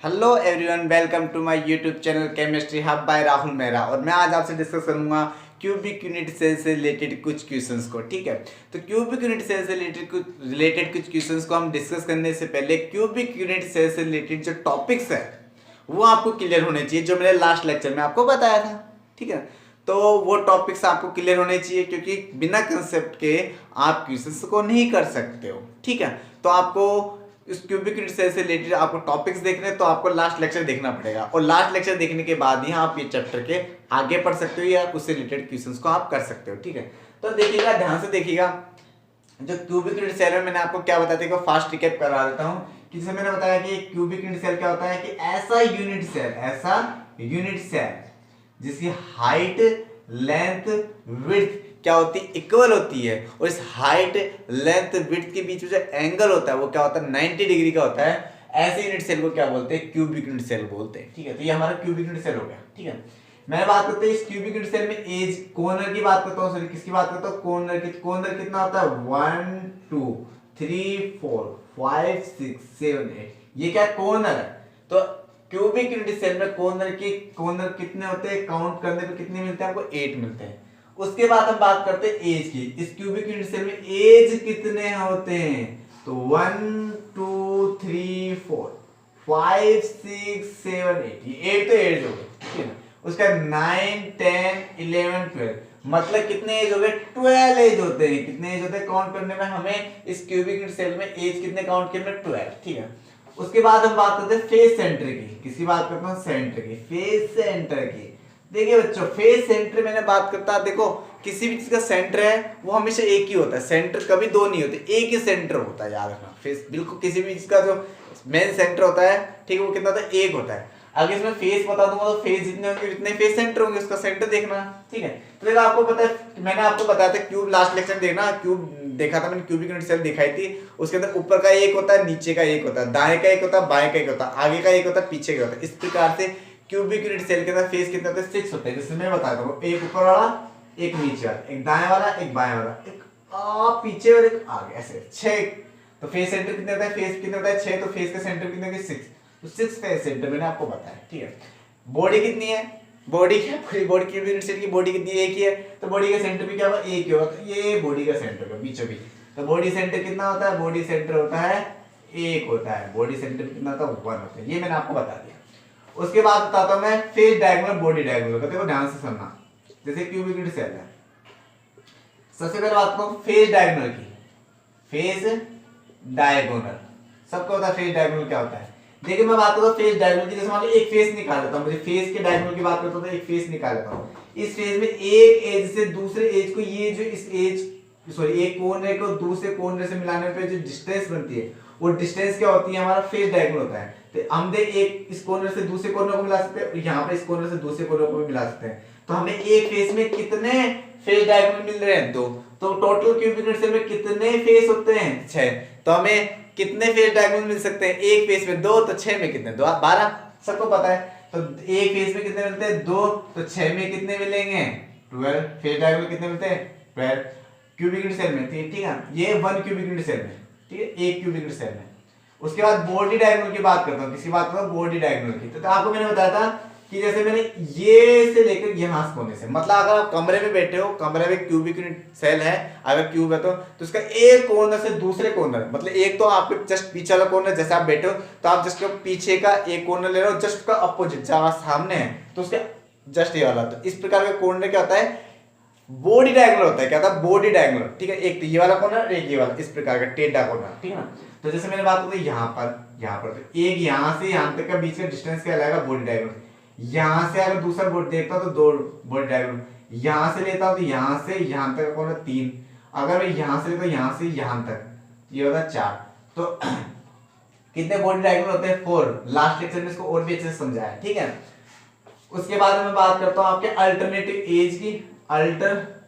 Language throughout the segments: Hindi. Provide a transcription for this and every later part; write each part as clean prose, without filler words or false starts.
Hello everyone, welcome to my YouTube channel chemistry hub by Rahul Mehra. और मैं आज आपसे डिस्कस करूंगा क्यूबिक यूनिट सेल से रिलेटेड कुछ क्वेश्चंस को। ठीक है, तो क्यूबिक यूनिट सेल से रिलेटेड कुछ क्वेश्चंस को हम डिस्कस करने से पहले क्यूबिक यूनिट सेल से रिलेटेड जो टॉपिक्स है वो आपको क्लियर होने चाहिए, जो मैंने लास्ट लेक्चर में आपको बताया था। ठीक है, तो वो टॉपिक्स आपको क्लियर होने चाहिए, क्योंकि बिना कंसेप्ट के आप क्वेश्चंस को नहीं कर सकते हो। ठीक है, तो आपको इस क्यूबिक यूनिट सेल से रिलेटेड आपको टॉपिक्स देखने हैं, तो आपको लास्ट लेक्चर देखना पड़ेगा, और लास्ट लेक्चर देखने के बाद ही आप ये चैप्टर के आगे पढ़ सकते हो या उससे रिलेटेड क्वेश्चंस को आप कर सकते हो। ठीक है, तो देखिएगा, ध्यान से देखिएगा। जो क्यूबिक यूनिट सेल है, मैंने आपको क्या बताया था, फास्ट रिकैप करा देता हूँ। कि जैसे मैंने बताया कि क्यूबिक यूनिट सेल क्या होता है, कि ऐसा यूनिट सेल जिसकी हाइट, लेंथ, विड्थ क्या होती है, इक्वल होती है, और इस हाइट, लेंथ, विड्थ के बीच में जो एंगल होता है वो क्या होता है, 90 डिग्री का होता है। ऐसे यूनिट सेल को क्या बोलते हैं, क्यूबिक यूनिट सेल बोलते हैं। ठीक है, तो ये हमारा क्यूबिक यूनिट सेल हो गया। ठीक है, मैं बात करते हैं इस क्यूबिक यूनिट सेल में एज कॉर्नर की बात करता हूँ, सॉरी किसकी बात करता हूँ, कॉर्नर की। कॉर्नर कितना होता है, 1 2 3 4 5 6 7 8, ये क्या कॉर्नर है। तो क्यूबिक यूनिट सेल में कॉर्नर कितने होते हैं, काउंट करने पे कितने मिलते हैं, आपको 8 मिलते हैं। उसके बाद हम बात करते हैं एज की। इस क्यूबिक यूनिट सेल में एज कितने होते हैं, तो 1 2 3 4 5 6 7 8, ये 8 तो एज हो गए। ठीक है ना, उसका 9 10 11 12, मतलब कितने एज हो गए, 12 एज होते हैं। कितने एज होते हैं काउंट करने में, हमें इस क्यूबिक यूनिट सेल में एज कितने काउंट करने में, 12। ठीक है, उसके बाद हम बात करते हैं फेस सेंटर की। किसकी बात करते हैं, सेंटर की, फेस सेंटर की। देखिए बच्चों, फेस सेंटर मैंने बात करता, देखो किसी भी चीज का सेंटर है वो हमेशा एक ही होता है, सेंटर कभी दो नहीं होते, एक ही सेंटर होता है, याद रखना। फेस बिल्कुल किसी भी चीज का जो मेन सेंटर होता है, ठीक है, वो कितना होता है, एक होता है। अगर इसमें फेस बता दूंगा तो फेस जितने होंगे उतने फेस सेंटर होंगे, उसका सेंटर देखना। ठीक है, तो देखो आपको पता है, मैंने आपको बताया था क्यूब, लास्ट लेक्चर में देखना, क्यूब देखा था मैंने, क्यूबिक यूनिट सेल दिखाई थी। उसके अंदर ऊपर का एक होता है, नीचे का एक होता है, दाएं का एक होता है, बाएं का एक होता है, आगे का एक होता है, पीछे का होता है। इस प्रकार से क्यूबिक यूनिट सेल के अंदर फेस कितने होते हैं, 6 होते हैं। जैसे मैं बताता हूँ, एक ऊपर वाला, एक नीचे वाला, एक दाएं वाला, एक बाएं वाला, एक पीछे और एक आगे, ऐसे 6। तो फेस सेंटर कितने होता है, फेस कितने होता है, 6, तो फेस का सेंटर कितने होंगे, 6। तो 6 फेस सेंटर मैंने आपको बताया। ठीक है, बॉडी कितनी है, बॉडी क्या, पूरी बॉडी क्यूबिक यूनिट सेल की बॉडी कितनी है, एक ही है, तो बॉडी का सेंटर भी क्या होगा, एक ही होगा। तो ये बॉडी का सेंटर है बीचों बीच। तो बॉडी सेंटर कितना होता है, बॉडी सेंटर होता है एक होता है, बॉडी सेंटर कितना होता है, 1 होता है। ये मैंने आपको बता दिया। उसके बाद बताता हूं मैं फेस डायगोनल, बॉडी डायगोनल का। देखो ध्यान से सुनना, जैसे क्यूबिक यूनिट सेल है, सबसे पहले बात करो फेस डायगोनल की। फेस डायगोनल सबको पता है, फेस डायगोनल क्या होता है। देखिए मैं बात करता हूं फेस डायगोनल की। जैसे मान लो एक फेस निकाल लेता हूं, मुझे फेस के डायगोनल की बात करता हूं, तो एक फेस निकाल लेता हूं। इस फेस में एक एज से दूसरे एज को, ये जो इस एज, सॉरी, एक कोने को दूसरे कोने से मिलाने पे जो डिस्टेंस बनती है, वो डिस्टेंस क्या होती है, हमारा फेस डायगोनल होता है। तो हम देख एक इस कॉर्नर से दूसरे कॉर्नर को मिला सकते हैं, यहाँ पे इस कॉर्नर से दूसरे कॉर्नर को भी मिला सकते हैं। तो हमें एक फेस में कितने फेस डायगोनल मिल रहे हैं, 2। तो टोटल क्यूबिक यूनिट सेल में कितने फेस होते हैं, 6। तो हमें कितने फेस डायगोनल मिल सकते हैं, एक फेस में 2, तो 6 में कितने, 12, सबको पता है। तो एक फेस में कितने मिलते हैं, 2, तो 6 में कितने मिलेंगे, 12। फेस डायगोनल कितने मिलते हैं, 12 क्यूबिक यूनिट सेल में। ठीक है, ये 1 क्यूबिक यूनिट सेल में, ठीक है, एक क्यूबिक यूनिट सेल में। उसके बाद बॉडी डायगोनल की बात करता हूं, किसकी बात करता हूं, बॉडी डायगोनल की। तो आपको मैंने बताया था कि जैसे मैंने ये से लेकर यहां कोने से, मतलब अगर आप कमरे में बैठे हो, कमरे में क्यूबिक यूनिट सेल है, अगर क्यूब है तो उसका एक कॉर्नर से दूसरे कॉर्नर, मतलब एक तो आपके जस्ट पीछे वाला कॉर्नर, जैसे आप बैठे हो तो आप जस्ट पीछे का एक कॉर्नर ले रहे हो, जस्ट उसका अपोजिट जहां सामने है तो उसका जस्ट ये वाला। तो इस प्रकार का कॉर्नर क्या होता है, बॉडी डायगोनल होता है। क्या था, बॉडी डायगोनल। ठीक है, एक तो ये वाला कॉर्नर, एक ये वाला, इस प्रकार का टेढ़ा कॉर्नर। ठीक है ना, तो जैसे मैंने बात की यहाँ पर तो एक यहाँ से यहाँ तक का बीच का डिस्टेंस क्या लगेगा, बॉडी डायगोनल। यहाँ से अगर दूसरा बॉडी देखता हूँ तो 2 बॉडी डायगोनल, यहाँ से लेता हूँ तो यहाँ से यहाँ तक कौन है, 3। अगर मैं यहाँ से लेता हूँ यहाँ से यहाँ तक, ये होगा 4। तो कितने बॉडी डायगोनल होते हैं, 4। लास्ट लेक्चर में इसको और भी अच्छे से समझाया। ठीक है, उसके बाद मैं बात करता हूँ आपके अल्टरनेटिव एज की। अल्टरनेटिव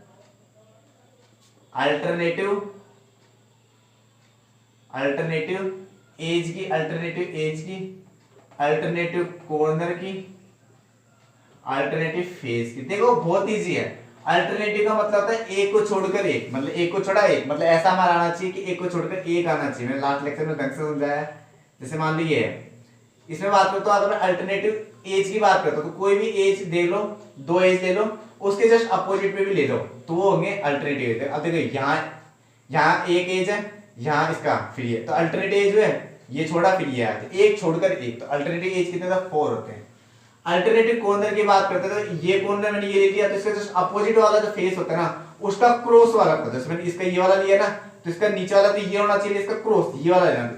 एज की, अल्टरनेटिव कॉर्नर की, अल्टरनेटिव फेस की। देखो बहुत इजी है। अल्टरनेटिव का मतलब होता है एक को छोड़कर एक, मतलब एक को छोड़ा एक, मतलब ऐसा हमारा आना चाहिए कि एक को छोड़कर एक आना चाहिए। मैंने लास्ट लेक्चर में ढंग से समझाया। जैसे मान लीजिए इसमें बात करता हूँ, अगर मैं अल्टरनेटिव एज की बात करता हूँ तो कोई भी एज दे लो, दो एज ले लो, उसके जस्ट अपोजिट पे भी ले लो तो वो होंगे अल्टरनेटिव एज। अब देखो यहाँ एक एज है, यहाँ इसका फ्री है, तो अल्टरनेटिव एज है ये छोड़ा फिर ये आया, तो एक छोड़कर एक, तो अल्टरनेटिव एज कितने 4 होते हैं। अल्टरनेटिव कॉर्नर की बात करते हैं तो ये कॉर्नर मैंने ये ले लिया, तो इसका जस्ट अपोजिट वाला जो फेस होता है ना उसका क्रॉस वाला होता है। जैसे मैंने इसका ये वाला लिया ना, तो इसका नीचे वाला तो ये होना चाहिए, इसका क्रॉस ये वाला लेना।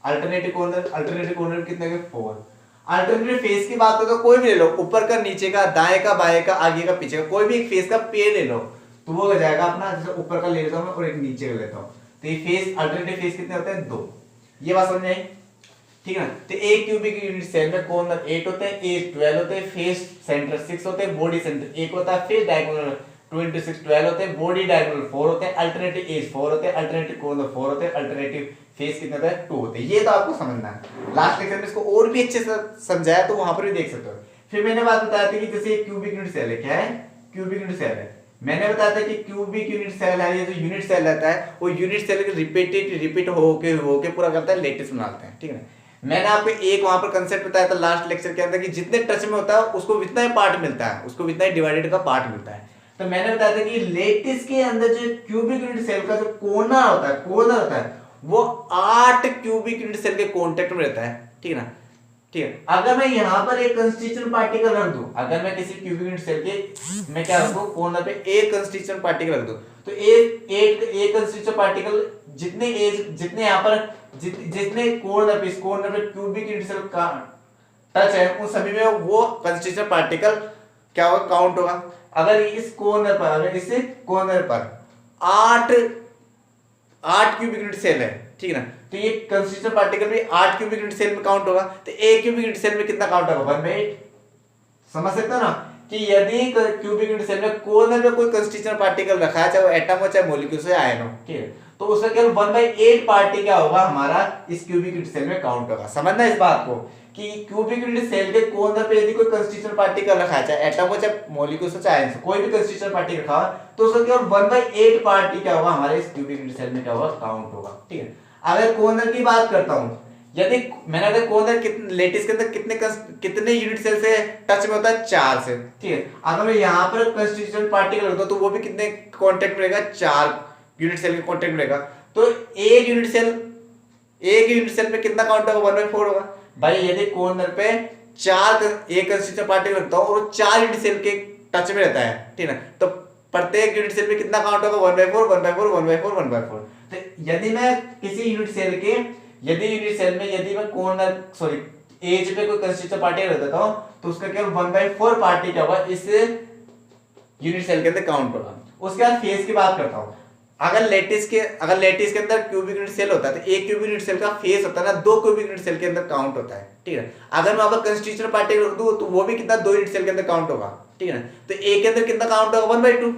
अल्टरनेटिव कॉर्नर कितने के 4। अल्टरनेटिव फेस की बात करो तो कोई भी ले लो, ऊपर का, नीचे का, दाएं का, बाएं का, आगे का, पीछे का, कोई भी एक फेस का पेड़ ले लो तो वो हो जाएगा अपना। जैसे ऊपर का ले लेता हूं मैं और एक नीचे का लेता हूं, तो ये फेस अल्टरनेटिव फेस कितने होते हैं 2। ये बात समझ आई, ठीक है ना। तो एक क्यूबिक यूनिट सेल में कॉर्नर 8 होते हैं, एज 12 होते हैं, फेस सेंटर 6 होते हैं, बॉडी सेंटर 1 होता है, फेस डायगोनल 2 × 6 12 होते हैं, बॉडी डायगोनल 4 होते हैं, अल्टरनेटिव एज 4 होते हैं, अल्टरनेटिव कॉर्नर 4 होते हैं, अल्टरनेटिव फेस कितने होते हैं 2 होते हैं। ये तो आपको समझना है। लास्ट लेक्चर में इसको और भी अच्छे से समझाया तो वहां पर भी देख सकते हो। फिर मैंने बात बताया था कि जैसे एक क्यूबिक यूनिट सेल है, क्या है क्यूबिक यूनिट सेल है। मैंने बताया था कि क्यूबिक यूनिट सेल है, ये जो यूनिट सेल रहता है वो यूनिट सेल रिपीट होके पूरा करता है, लेटिस बनाते हैं, ठीक है ना। मैंने आपको एक वहां पर कंसेप्ट बताया था लास्ट लेक्चर के अंदर कि जितने टच में होता है उसको उतना ही पार्ट मिलता है, उसको उतना ही डिवाइडेड का पार्ट मिलता है। तो मैंने बताया था कि लेटिस के अंदर जो क्यूबिक यूनिट सेल का जो कोना होता है वो 8 क्यूबिक यूनिट सेल के कांटेक्ट में रहता है, ठीक है ना। ठीक है, अगर मैं यहाँ पर एक कंस्टिट्यूएंट पार्टिकल रख दूं, अगर मैं किसी क्यूबिक यूनिट सेल के मैं क्या रखूं कॉर्नर पे एक कंस्टिट्यूएंट पार्टिकल रख दूं, तो एक कंस्टिट्यूएंट पार्टिकल जितने यहाँ पर जितने कॉर्नर पे, इस कॉर्नर पे क्यूबिक यूनिट सेल का टच है उन सभी में वो कंस्टिट्यूएंट पार्टिकल क्या होगा, काउंट होगा। अगर इस कॉर्नर पर, अगर इस कॉर्नर पर 8 क्यूबिक यूनिट सेल है, ठीक है ना, तो ये कंस्टिट्यूएंट पार्टिकल भी 8 क्यूबिक यूनिट सेल में काउंट होगा। तो एक क्यूबिक यूनिट सेल में कितना काउंट होगा 1/8। समझ सकते हो ना कि यदि क्यूबिक यूनिट सेल में कॉर्नर में कोई कंस्टिट्यूएंट पार्टिकल रखा है, चाहे वो एटम हो चाहे मॉलिक्यूल हो आयन हो, ठीक है, तो उसका केवल 1/8 पार्टी क्या होगा हमारा इस क्यूबिक यूनिट सेल में काउंट होगा। समझना इस बात को कि क्यूबिक यूनिट सेल के कॉर्नर पे यदि कोई कंस्टिट्यूएंट पार्टिकल रखा है, चाहे एटम हो चाहे मॉलिक्यूल हो चाहे आयन हो, कोई भी कंस्टिट्यूएंट पार्टिकल रखा है तो उसका केवल 1/8 पार्टी क्या होगा हमारे इस क्यूबिक यूनिट सेल में क्या होगा, काउंट होगा, ठीक है। अगर कॉर्नर की बात करता हूं, यदि मैंने अगर कॉर्नर लेटिस के अंदर कितने यूनिट सेल से टच में होता है 4 से, ठीक है। अगर मैं यहाँ पर कंस्टिट्यूएंट पार्टिकल रखता हूं तो वो भी कितने कांटेक्ट में रहेगा, 4 यूनिट सेल के कांटेक्ट में रहेगा। तो एक यूनिट सेल में कितना काउंट होगा 1/4 होगा। भाई यदि कॉर्नर पे 4 एक कंस्टिट्यूएंट पार्टिकल रखता हूं और 4 यूनिट सेल के टच में रहता है, ठीक है, तो प्रत्येक यूनिट सेल में कितना काउंट होगा 1/4 1/4 1/4 1/4। तो यदि मैं किसी यूनिट सेल के यदि मैं कॉर्नर एज पे कोई कंस्टिट्यूएंट पार्टिकल रख देता हूं तो उसका केवल 1/4 पार्टी क्या होगा इस यूनिट सेल के अंदर काउंट होगा। उसके बाद फेस की बात करता हूं। अगर लेटिस के अंदर क्यूबिक यूनिट सेल होता है तो एक क्यूबिक यूनिट सेल का फेस होता है ना 2 क्यूबिक यूनिट सेल के अंदर काउंट होता है, ठीक है। अगर मैं कंस्टिट्यूएंट पार्टिकल रख दूं तो वो भी कितना 2 यूनिट सेल के अंदर काउंट होगा, ठीक है ना। तो एक के अंदर कितना काउंट होगा 1/2,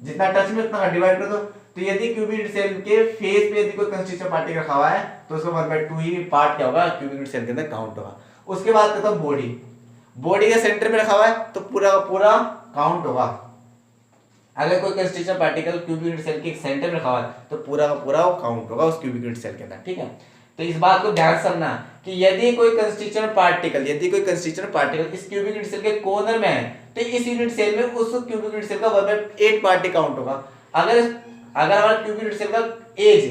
जितना टच में उतना डिवाइड कर दो। तो यदि क्यूबिक यूनिट सेल के फेस पे यदि कोई कंस्टिट्यूएंट पार्टिकल रखा हुआ है तो उसका 1/2 ही पार्ट क्या होगा क्यूबिक यूनिट सेल के अंदर काउंट होगा। उसके बाद कहता हूं बॉडी के सेंटर में रखा हुआ है तो पूरा काउंट होगा। अगर कोई constituent particle cubic unit cell के सेंटर में रखा हुआ है तो पूरा का पूरा काउंट होगा उस क्यूबिक यूनिट सेल के अंदर, ठीक है। तो इस बात को ध्यान से समझना कि यदि कोई कंस्टिट्यूएंट पार्टिकल इस क्यूबिक यूनिट सेल के कॉर्नर में है तो इस यूनिट सेल में उस क्यूबिक यूनिट सेल का 1/8 पार्टी काउंट होगा। अगर हमारा क्यूबिक यूनिट सेल का एज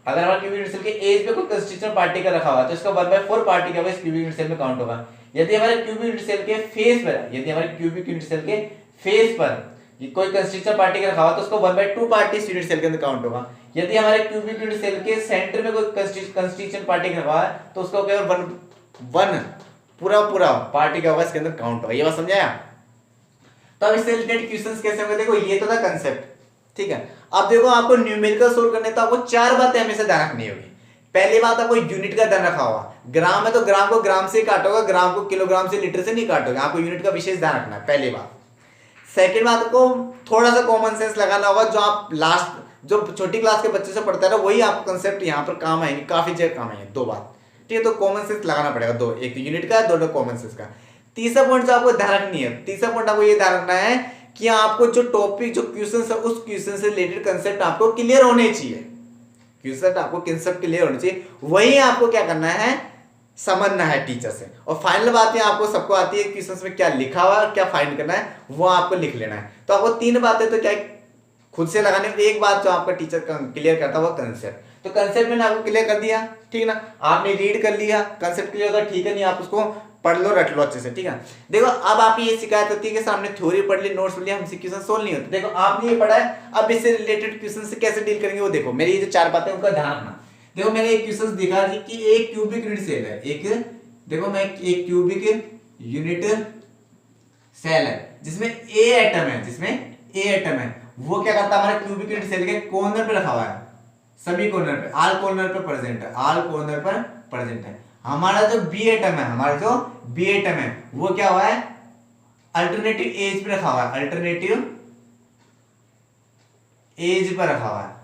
पे कोई कंस्टिट्यूएंट पार्टिकल रखा हुआ है तो इसका 1/4 पार्टी क्या होगा इस क्यूबिक यूनिट सेल में काउंट होगा। यदि हमारे क्यूबिक यूनिट सेल के फेस पर कोई कंस्टिट्यूएंट पार्टिकल रखा हुआ तो उसको 1/2 पार्टी इस यूनिट सेल के अंदर काउंट होगा। यदि हमारे क्यूबिक यूनिट सेल के सेंटर में कोई कंस्टिट्यूएंट पार्टिकल रखा है तो उसका केवल 1 पूरा पार्टी क्या होगा इसके अंदर काउंट होगा। ये बात समझाया। तो अब इससे रिलेटेड क्वेश्चंस कैसे होंगे, देखो ये तो था कांसेप्ट, ठीक है। अब देखो आपको न्यूमेरिकल सोल्व करने तो आपको 4 बातें हमेशा ध्यान रखनी होगी। पहली बात आपको यूनिट का ध्यान रखा होगा, ग्राम है तो ग्राम को ग्राम से काटोगे, ग्राम को किलोग्राम से लीटर से नहीं काटोगे, आपको यूनिट का विशेष ध्यान रखना है, पहली बात। सेकंड बात को थोड़ा सा कॉमन सेंस लगाना होगा, जो छोटी क्लास के बच्चे से पढ़ता है ना वही आपको कंसेप्ट यहाँ पर काम आएंगे, काफी जगह काम आएंगे। 2 बात, ठीक है, तो कॉमन सेंस लगाना पड़ेगा 2, एक तो यूनिट का, 2 कॉमन सेंस का। तीसरा पॉइंट जो आपको ध्यान रखनी है, तीसरा पॉइंट आपको ये ध्यान रखना है कि आपको जो टॉपिक जो क्वेश्चन है उस क्वेश्चन से रिलेटेड कंसेप्ट आपको क्लियर होने चाहिए, कंसेप्ट क्लियर होने चाहिए। वही आपको क्या करना है समझना है टीचर से। और फाइनल बातें आपको सबको आती है, क्वेश्चंस में क्या लिखा हुआ है और क्या फाइंड करना है वो आपको लिख लेना है। तो आपको 3 बातें तो क्या खुद से लगाने, एक बात जो आपका टीचर क्लियर करता है वो कंसेप्ट। तो कंसेप्ट मैंने आपको क्लियर कर दिया, ठीक ना, आपने रीड कर लिया, कंसेप्ट क्लियर होगा, ठीक है, नहीं आप उसको पढ़ लो, रट लो अच्छे से, ठीक है। देखो अब आपकी ये शिकायत होती है कि सामने थ्योरी पढ़ ली, नोट्स पढ़ लिया, हमसे क्वेश्चन सोल्व नहीं होते। देखो आपने ये पढ़ा है, अब इससे रिलेटेड क्वेश्चन से कैसे डील करेंगे वो देखो। मेरी ये जो 4 बातें उनका ध्यान रखना। देखो मैंने एक क्वेश्चन दिखा दी कि एक क्यूबिक यूनिट सेल है, एक देखो मैं एक क्यूबिक यूनिट सेल है जिसमें ए एटम है, जिसमें ए एटम है, वो क्या करता है हमारे क्यूबिक यूनिट सेल के कॉर्नर पे रखा हुआ है, सभी कॉर्नर पे, ऑल कॉर्नर पे प्रेजेंट है, ऑल कॉर्नर पर प्रेजेंट है। हमारा जो बी एटम है, हमारा जो बी एटम है वो क्या हुआ है, अल्टरनेटिव एज पे रखा हुआ है, अल्टरनेटिव एज पर रखा हुआ है।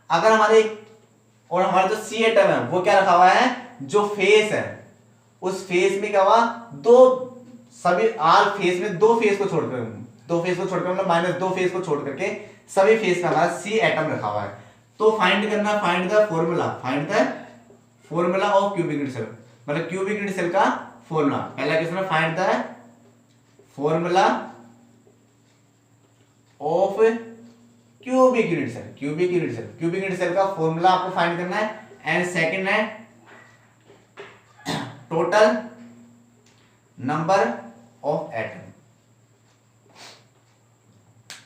अगर हमारे और हमारा जो सी एटम है वो क्या रखा हुआ है, जो फेस है उस फेस में क्या हुआ, दो सभी ऑल फेस में दो फेस को छोड़कर, दो फेस को छोड़कर मतलब माइनस दो फेस को छोड़ करके सभी फेस में हमारा सी एटम रखा हुआ है। तो फाइंड करना, find the formula, find the formula of cubic unit cell, मतलब क्यूबिक यूनिट सेल का फॉर्मूला। पहला क्वेश्चन है find the formula of cubic unit cell, cubic unit cell, cubic unit cell का फॉर्मूला आपको फाइंड करना है। एंड सेकंड है टोटल नंबर ऑफ एटम।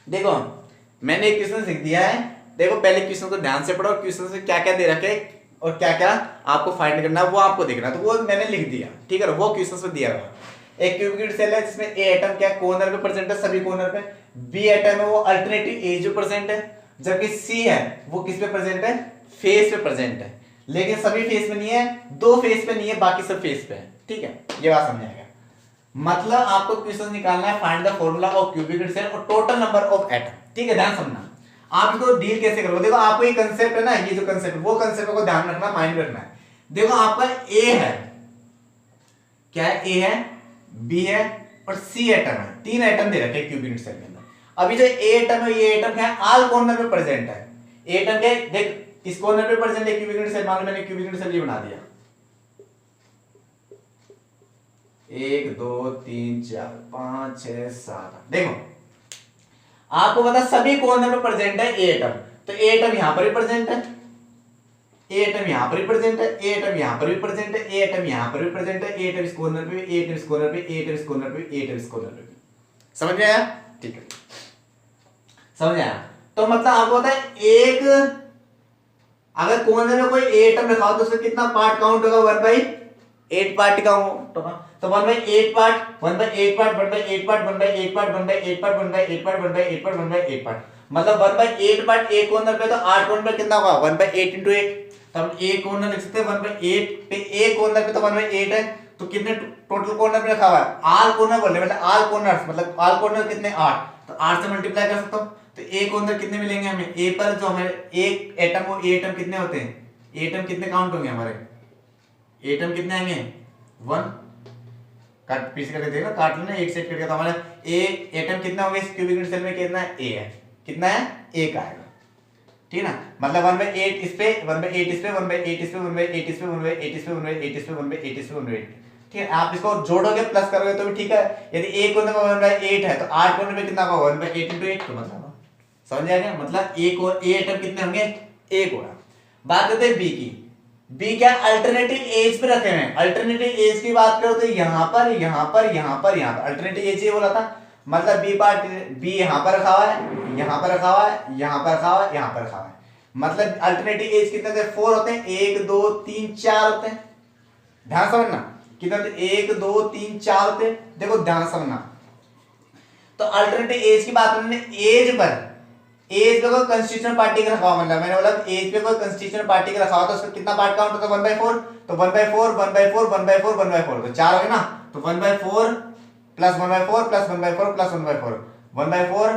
देखो मैंने एक क्वेश्चन लिख दिया है, देखो पहले क्वेश्चन को ध्यान से पढ़ो, क्वेश्चन से क्या क्या दे रखे और क्या क्या आपको फाइंड करना है वो आपको देखना है। तो वो मैंने लिख दिया, ठीक है, वो क्वेश्चन में दिया हुआ। एक क्यूबिक यूनिट सेल है जिसमें ए एटम क्या कॉर्नर पे प्रेजेंट है, सभी कॉर्नर पे, बी एटम है वो अल्टरनेटिव एज पे प्रेजेंट है, जबकि सी है वो किस पे प्रेजेंट है, फेस पे प्रेजेंट है, लेकिन सभी फेस में नहीं है, दो फेस पे नहीं है, बाकी सब फेस पे है, ठीक है, ये बात समझ आएगा। मतलब आपको क्वेश्चन निकालना है find the formula of cubic unit cell और टोटल नंबर ऑफ एटम, ठीक है, ध्यान समझना। आप इसको डील कैसे करोगे, देखो आपको ये कंसेप्ट है ना, ये जो कंसेप्ट वो कंसेप्ट को ध्यान रखना, माइंड रखना है। देखो आपका ए है, क्या है, ए है, बी है और सी एटम है, 3 एटम दे रखे क्यूबिक यूनिट सेल के अंदर। अभी जो ए एटम है, ये एटम क्या है, ऑल कॉर्नर पे प्रेजेंट है। ए एटम के देख इस कॉर्नर पे प्रेजेंट है क्यूबिक यूनिट सेल, मान लो मैंने क्यूबिक यूनिट सेल ये बना दिया, 1 2 3 4 5 6 7। देखो आपको पता सभी कॉर्नर पे प्रेजेंट है ए एटम, तो ए एटम यहां पर भी प्रेजेंट है, ए एटम यहां पर भी प्रेजेंट है, ए एटम यहां पर भी प्रेजेंट है, ए एटम यहां पर भी प्रेजेंट है, ए एटम इस कॉर्नर पे, ए एटम इस कॉर्नर पे, ए एटम इस कॉर्नर पे, ए एटम इस कॉर्नर पे। समझ में आया, ठीक है, समझ आया। तो मतलब आपको पता है एक अगर कॉर्नर में कोई ए एटम रखा हो तो उसका कितना पार्ट काउंट होगा, 1/8 पार्ट का हो, तो 1/8 part, 1/8 part, 1/8 part, 1/8 part, 1/8 part, 1/8 part, 1/8 part, 1/8 part, मतलब 1/8 पार्ट एक कॉर्नर पे, तो 8 कॉर्नर कितना होगा, 1/8 × 8, तो हम एक कॉर्नर लिख सकते हैं 1/8 पे, एक कॉर्नर पे तो 1/8 है, तो कितने टोटल कॉर्नर पे रखा हुआ है, ऑल कॉर्नर बोल रहे मतलब ऑल कॉर्नर्स, मतलब ऑल कॉर्नर कितने 8, तो 8 से मल्टीप्लाई कर सकता हूं, तो एक कॉर्नर कितने मिलेंगे हमें, ए पर जो हमारे एक एटम, वो एटम कितने होते हैं, एटम कितने काउंट होंगे हमारे, एटम कितने आएंगे 1, काट पीछे करके देखना, काट लेना एक सेट करके, तो हमारा ए एटम कितना होगा इस क्यूबिक यूनिट सेल में, कितना है, ए है, कितना है, ए का आएगा, ठीक है ना, मतलब 1/8 इस पे, 1/8 इस पे, 1/8 इस पे, 1/8 इस पे, 1/8 इस पे, 1/8 इस पे, 1/8 इस पे, 1/8, ठीक है। आप इसको जोड़ोगे प्लस करोगे तो भी ठीक है। यदि एक कॉर्नर पे 1/8 है तो 8 कॉर्नर पे कितना होगा, 1/8 × 8, तो मतलब समझ आ गया, मतलब एक और ए एटम कितने होंगे, एक होगा। बात करते हैं बी की, बी क्या अल्टरनेटिव एज पे रखे हैं, अल्टरनेटिव एज की बात करो तो यहां पर, यहां पर, यहां पर, यहां पर अल्टरनेटिव एज ये बोला था, मतलब बी पार्ट, बी यहां पर रखा हुआ है, यहां पर रखा हुआ है, यहां पर रखा हुआ है, यहां पर रखा हुआ है, मतलब अल्टरनेटिव एज कितने थे, 4 होते हैं, 1 2 3 4 होते हैं, ध्यान समझना, कितने होते, 1 2 3 4 होते हैं, देखो ध्यान समझना। तो अल्टरनेटिव एज की बात करने, एज पर, एज पे कोई कंस्टिट्यूएंट पार्टी का रखा हुआ, मतलब मैंने बोला एज पे कोई कंस्टिट्यूएंट पार्टी का रखा हुआ तो उसका कितना पार्ट काउंट होता है, 1/4, तो 1/4 1/4 1/4 1/4, तो 4 हो गए ना, तो 1/4 plus 1/4 plus 1/4 plus 1/4, 1/4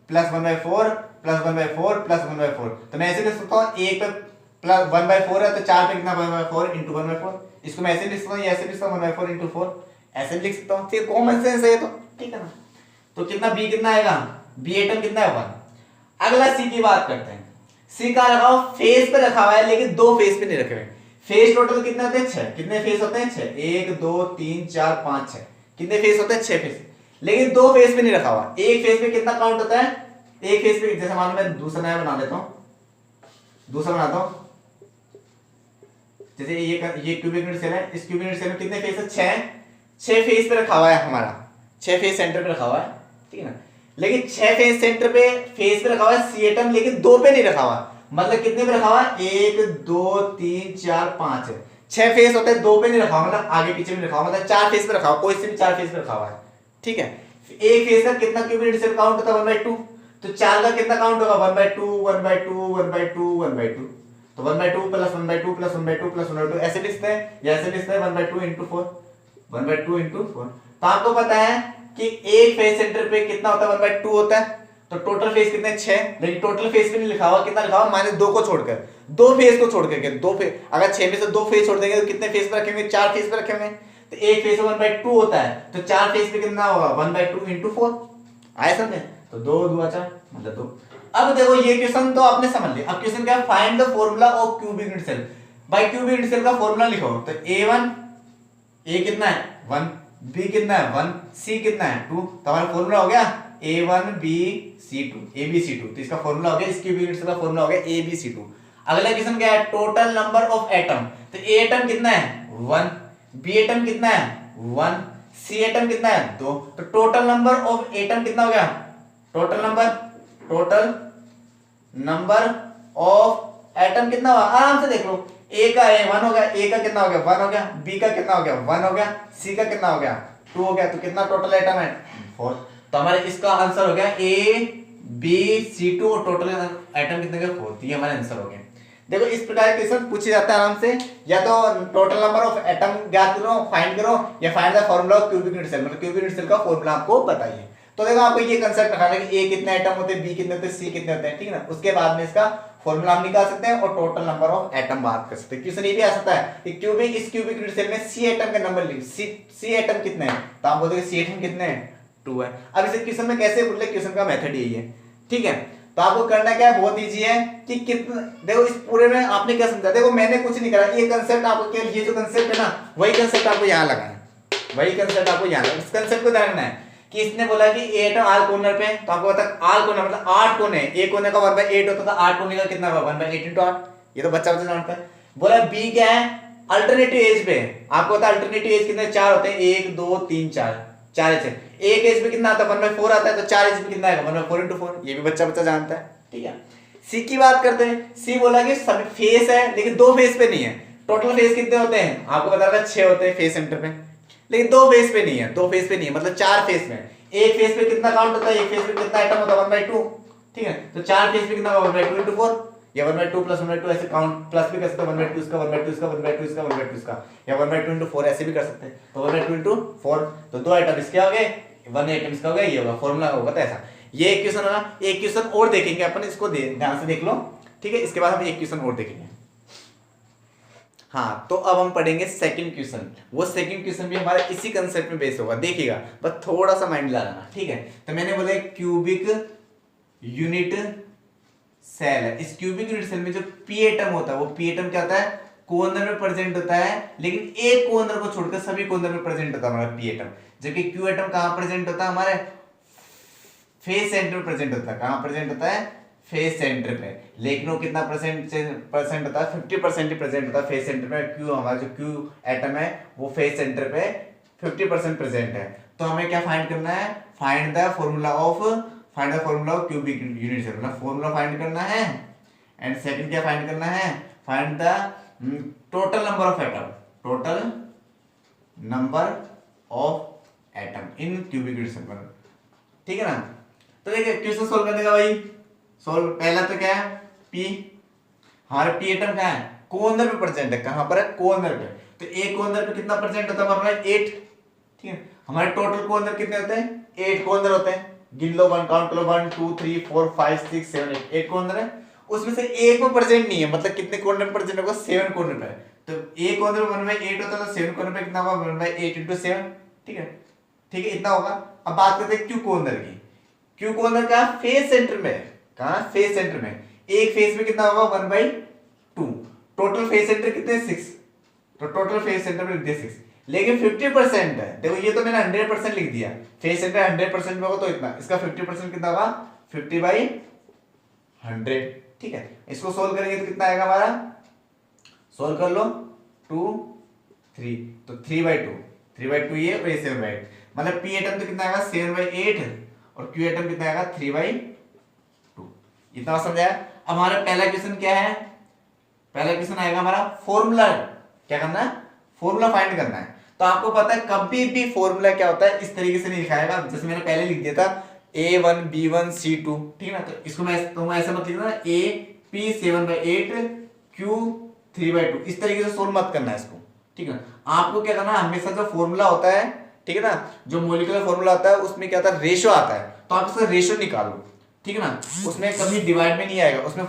plus 1/4 plus 1/4 plus 1/4, तो मैं ऐसे लिख सकता हूँ, एक पे प्लस 1/4 है तो 4 पे कितना 1/4 × 1/4, इसको मैं ऐसे लिख सकता हूँ, ऐसे लिख सकता हूँ 1/4 × 4, ऐसे लिख सकता हूँ, ठीक है, कॉमन सेंस है ये तो, ठीक है ना। तो कितना बी कितना आएगा, बी एटम कितना है 1। अगला सी की बात करते हैं, सी का रखा हुआ फेस पे रखा हुआ है, लेकिन दो फेस पे नहीं रखे हुए, फेस टोटल कितने होते हैं? 6। कितने फेस होते हैं? 6। 1 2 3 4 5 6। कितने फेस होते हैं? 6 फेस। लेकिन दो फेस पे नहीं रखा हुआ। एक फेस पे कितना काउंट होता है? एक फेस पे जैसे मान लो मैं दूसरा नया बना लेता हूं, दूसरा बनाता हूं। जैसे ये क्यूबिक यूनिट सेल है, इस क्यूबिक यूनिट सेल में कितने फेस है? 6 फेस पे रखा हुआ है हमारा, 6 फेस सेंटर पे रखा हुआ है, ठीक है ना। लेकिन 6 फेस सेंटर पे फेस पे रखा हुआ है सी एटम, लेकिन 2 पे नहीं रखा हुआ। मतलब कितने पे रखा हुआ है? 1 2 3 4 5 6 फेस होते हैं, 2 पे नहीं रखा हुआ, मतलब आगे पीछे भी रखा हुआ, मतलब 4 फेस पे रखा हुआ, कोई से भी 4 फेस पे रखा हुआ है, ठीक है। एक फेस का कितना क्यूबिक यूनिट सेल काउंट होता है? 1/2। तो 4 का कितना काउंट होगा? 1/2 1/2 1/2 1/2। तो 1/2 प्लस 1/2 प्लस 1/2 प्लस 1/2 ऐसे लिखते हैं, या ऐसे लिखते हैं 1/2 into 4, 1/2 into 4। तो आपको पता है कि एक फेस सेंटर पे कितना होता है? 1/2 होता है। तो टोटल फेस कितने? 6। लेकिन टोटल फेस पे नहीं लिखा हुआ, कितना लिखा हुआ? -2 को छोड़कर, 2 फेस को छोड़ करके, 2 फेस। अगर 6 में से 2 फेस छोड़ देंगे तो कितने फेस पे रखेंगे? 4 फेस पे रखेंगे। तो एक फेस 1/2 होता है, तो 4 फेस पे कितना होगा? 1/2 into 4। आए समझ? तो 2 2 4 मतलब 2। अब देखो ये क्वेश्चन तो आपने समझ लिया। अब क्वेश्चन क्या है? Find the formula of cubic unit cell. भाई क्यूबिक यूनिट सेल का फॉर्मूला लिखो। तो A1, A कितना है? 1, B कितना है? 1, C कितना है? 2। तो हमारा फॉर्मूला हो गया A1BC2, ABC2। तो इसका फॉर्मूला हो गया, इस क्यूबिक यूनिट सेल का फॉर्मूला हो गया ABC2। अगला क्वेश्चन क्या है? Total number of atom. तो A एटम कितना है? 1, B एटम कितना है? 1, C एटम कितना है? 2। तो टोटल नंबर ऑफ एटम कितना हो गया? टोटल नंबर ऑफ एटम कितना हुआ? आराम से देख लो। ए का ए 1 हो गया, ए का कितना हो गया? 1 हो गया, बी का कितना हो गया? 1 हो गया, सी का कितना हो गया? 2 हो गया। तो कितना टोटल एटम है? 4। तो हमारे इसका आंसर हो गया A B C2 और टोटल एटम कितने गए? 4। ये हमारा आंसर हो गया। देखो इस प्रकार के क्वेश्चन पूछे जाते हैं आराम से। या तो टोटल नंबर ऑफ एटम ज्ञात करो, फाइंड करो, या find the formula of cubic unit cell, मतलब क्यूबिक यूनिट सेल का फार्मूला आपको बताइए। तो देखो आपको ये कंसेप्ट रखना है कि ए कितने एटम होते हैं, बी कितने होते हैं, सी कितने होते हैं, ठीक है ना। उसके बाद में इसका फॉर्मूला हम निकाल सकते हैं और टोटल नंबर ऑफ एटम बात कर सकते हैं। क्वेश्चन ये भी आ सकता है कि क्यूबिक इस क्यूबिक यूनिट सेल में सी एटम का नंबर लिख, सी एटम कितने हैं? तो आप बोलोगे सी एटम कितने हैं? 2 है। अब इसे क्वेश्चन में कैसे बोले? क्वेश्चन का मेथड यही है, ठीक है। तो आपको करना क्या है? बहुत इजी है कि कितना, देखो इस पूरे में आपने क्या समझा। देखो मैंने कुछ नहीं करा, ये कंसेप्ट आपको केवल ये जो कंसेप्ट है ना, वही कंसेप्ट आपको यहाँ लगाना है, वही कंसेप्ट आपको यहाँ लगाना है। इस कंसेप्ट को ध्यान रखना है कि इसने बोला कि ए एटम आर कॉर्नर पे, तो आपको पता है आर कॉर्नर मतलब 8 कोने, एक कोने का 1/8 होता था, 8 कोने का कितना होगा? 1/8 into 8। ये तो बच्चा जानता है। बोला बी क्या है? अल्टरनेटिव एज पे, आपको पता है अल्टरनेटिव एज कितने? 4 होते हैं, 1 2 3 4, 4 एज है। एक एज पे कितना आता है? 1/4 आता है, तो 4 एज पे कितना आएगा? 1/4 into 4। ये भी बच्चा जानता है, ठीक है। सी की बात करते हैं। सी बोला कि सभी फेस है, लेकिन 2 फेस पे नहीं है। टोटल फेस कितने होते हैं? आपको पता है 6 होते हैं फेस सेंटर पे, लेकिन 2 फेस पे नहीं है, 2 फेस पे नहीं है, मतलब 4 फेस में। एक फेस पे कितना काउंट होता है? एक फेस पे कितना एटम होता है? 1/2, ठीक है। तो 4 फेस पे कितना होगा? 1/2 into 4, या 1/2 प्लस 1/2 ऐसे काउंट प्लस भी कर सकते हैं, 1/2 इसका, 1/2 इसका, 1/2 इसका, 1/2 इसका, या 1/2 into 4 ऐसे भी कर सकते हैं। तो 1/2 into 4, तो 2 आइटम इसके हो गए, 1 आइटम इसका हो गया, ये होगा फॉर्मूला होगा। तो ऐसा ये एक क्वेश्चन होगा। एक क्वेश्चन और देखेंगे अपन, इसको ध्यान से देख लो, ठीक है। इसके बाद हम एक क्वेश्चन और देखेंगे। हाँ, तो अब हम पढ़ेंगे सेकंड क्वेश्चन। वो सेकंड क्वेश्चन भी हमारा इसी कंसेप्ट में बेस होगा, देखिएगा, बस थोड़ा सा माइंड लगाना, ठीक है। तो मैंने बोला क्यूबिक यूनिट सेल है। इस क्यूबिक यूनिट सेल में जो पी एटम होता है, वो पी एटम क्या होता है? कॉर्नर में प्रेजेंट होता है, लेकिन एक कॉर्नर को छोड़कर सभी कॉर्नर में प्रेजेंट होता है हमारा पी एटम। जबकि क्यू एटम कहां प्रेजेंट होता है? हमारे फेस सेंटर में प्रेजेंट होता है। कहां प्रेजेंट होता है? फेस सेंटर पे। लेकिन वो कितना परसेंट होता है? 50% ही प्रेजेंट होता है फेस सेंटर में। क्यू हमारा जो क्यू एटम है वो फेस सेंटर पे 50% प्रेजेंट है। तो हमें क्या फाइंड करना है? Find the formula of cubic unit cell, मतलब फॉर्मूला फाइंड करना है। एंड सेकंड क्या फाइंड करना है? Find the total number of atom, total number of atom in cubic unit cell, ठीक है ना। तो देखिए क्वेश्चन सोल्व करने का भाई, सोल्व पहला तो क्या है? पी, हमारा पी एटम कहाँ है? कॉर्नर पे प्रेजेंट है। कहां पर है? कॉर्नर पे। तो एक कॉर्नर पे कितना प्रेजेंट होता है हमारा? 8, ठीक है। हमारे टोटल कॉर्नर कितने होते हैं? 8 कॉर्नर होते हैं। गिन लो, 1 काउंट करो, 1 2 3 4 5 6 7 8, 8 कॉर्नर है। उसमें से एक में प्रेजेंट नहीं है, मतलब कितने कॉर्नर पे प्रेजेंट होगा? 7 कॉर्नर पे। तो एक कॉर्नर 1/8 होता है, तो 7 कॉर्नर पे कितना होगा? 1/8 into 7, ठीक है, ठीक है, इतना होगा। अब बात करते हैं क्यू कॉर्नर की। क्यू कॉर्नर का फेस सेंटर में, कहां? फेस सेंटर में। एक फेस में कितना होगा? 1/2। टोटल फेस सेंटर कितने? 6। तो टोटल फेस सेंटर पे लिख दिया 6। लेकिन 50% है, देखो ये तो मैंने 100% लिख दिया, फेस सेंटर 100% में होगा तो इतना, इसका 50% कितना होगा 50/100। ठीक है, इसको सोल्व करेंगे तो कितना आएगा हमारा, सोल्व कर लो 2 3, तो 3/2 ये और ये 7/8, मतलब पी एटम तो कितना आएगा 7/8 और क्यू एटम कितना आएगा 3/2। इतना समझ आया। अब हमारा पहला क्वेश्चन क्या है, पहला क्वेश्चन आएगा हमारा फॉर्मूला, क्या करना है, फॉर्मूला फाइंड करना है। तो आपको पता है कभी भी फॉर्मूला क्या होता है इस तरीके से नहीं लिखाएगा, जैसे मैंने पहले लिख दिया था A1 B1 C2, ठीक है ना, तो इसको मैं ऐसा मत लिखना A P 7/8 Q 3/2, इस तरीके से सोल्व मत करना है इसको, ठीक है। आपको क्या करना है, हमेशा जो फॉर्मूला होता है, ठीक है ना, जो मॉलिक्यूलर फॉर्मूला होता है उसमें क्या होता है, रेशो आता है, तो आप इसका रेशो निकालो, ठीक है ना, उसमें कभी डिवाइड में नहीं आएगा, उसमें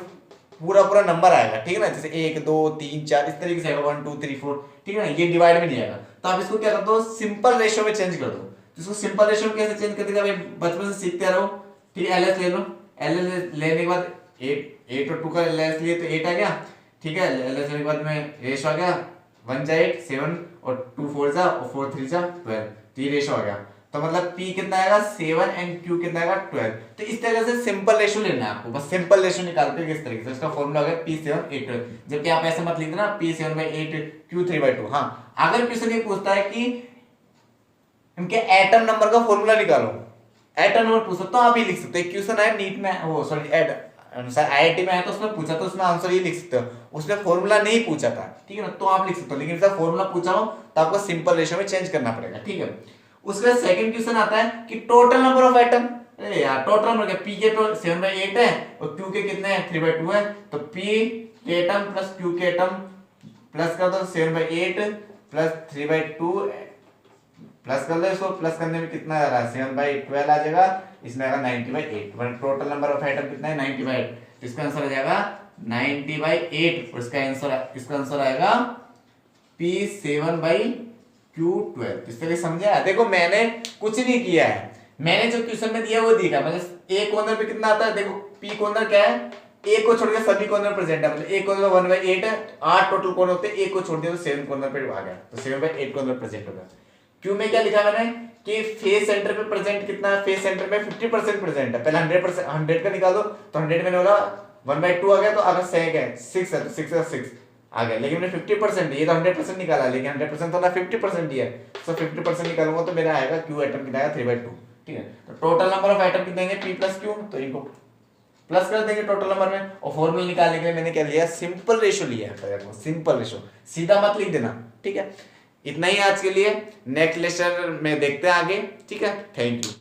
पूरा पूरा नंबर आएगा, ठीक है ना, जैसे 1 2 3 4 इस तरीके से आएगा, 1 2 3 4, ठीक है ना, ये डिवाइड में नहीं आएगा। तो आप इसको क्या कर दो, सिंपल रेशियो में चेंज कर दो। तो इसको सिंपल रेशियो में कैसे चेंज कर देगा भाई, बचपन से सीखते रहो, ठीक है। एलएस ले लो, एलएस लेने के बाद 8 और 2 का एलएस लिए तो 8 आ गया, ठीक है। एलएस लेने के बाद में रेशियो आ गया 1 जा 8 7 और 2 4 जा और 4 3 जा 12, तो ये रेशियो आ गया। तो मतलब P कितना आएगा 7 एंड Q कितना आएगा 12। तो इस तरह से सिंपल रेशियो लेना है आपको, बस सिंपल रेशियो निकाल के इस तरीके से, इसका फॉर्मूला हो गया P7 8 12, जबकि आप ऐसे मत लिख देना P7/8 Q 3/2। हाँ, अगर क्वेश्चन ये पूछता है कि इनके एटम नंबर का फॉर्मूला निकालो, एटम नंबर पूछ सकते हो, आप ये लिख सकते हो। क्वेश्चन है नीट में, वो सॉरी IIT में है तो उसमें पूछा, तो उसमें आंसर ये लिख सकते हो, उसमें फॉर्मूला नहीं पूछा था, ठीक है ना, तो आप लिख सकते हो। लेकिन जब फॉर्मूला पूछा हो तो आपको सिंपल रेशियो में चेंज करना पड़ेगा, ठीक है। उसके बाद सेकंड क्वेश्चन आता है कि टोटल नंबर ऑफ एटम, अरे यार टोटल नंबर क्या, P के तो 7/8 है और Q के कितने हैं 3/2 है, तो P के एटम प्लस Q के एटम प्लस कर दो 7/8 प्लस 3/2 प्लस कर दो, इसको प्लस करने में कितना आ रहा है 7/12 आ जाएगा, इसमें आएगा 90/8, मतलब टोटल नंबर ऑफ एटम कितना है 90/8, तो इसका आंसर आ जाएगा 90/8 और इसका आंसर आएगा P7/Q12। इस तरह समझे। देखो मैंने कुछ नहीं किया है, मैंने जो क्वेश्चन में दिया वो दिया, मतलब A कॉर्नर पे कितना आता है, देखो P कॉर्नर क्या है, A को छोड़ के सभी कॉर्नर प्रेजेंट है, मतलब A कॉर्नर 1/8 है, 8 टोटल कॉर्नर होते हैं, A को छोड़ दिया तो 7 कॉर्नर पे आ गया, तो 7/8 कॉर्नर प्रेजेंट होगा। Q में क्या लिखा मैंने कि फेस सेंटर पे प्रेजेंट कितना है, फेस सेंटर में 50% प्रेजेंट है, पहले 100% 100 का निकाल दो, तो 100 मैंने बोला 1/2 आ गया, तो अगर 6 है 6 है तो 6 का 6 आ गया, लेकिन मैंने 50%, ये तो 100% निकाला, लेकिन 100% तो ना 50% ही है, तो 50% निकालूंगा तो मेरा आएगा Q एटम कितना आएगा 3/2, ठीक है। तो टोटल नंबर ऑफ एटम कितने हैं P प्लस Q, तो इनको प्लस कर देंगे टोटल नंबर में, और फॉर्मूला निकालने के लिए मैंने क्या लिया, सिंपल रेशियो लिया है, सिंपल रेशियो, सीधा मत लिख देना, ठीक है। इतना ही आज के लिए, नेक्स्ट लेक्चर में देखते हैं आगे, ठीक है। Thank you.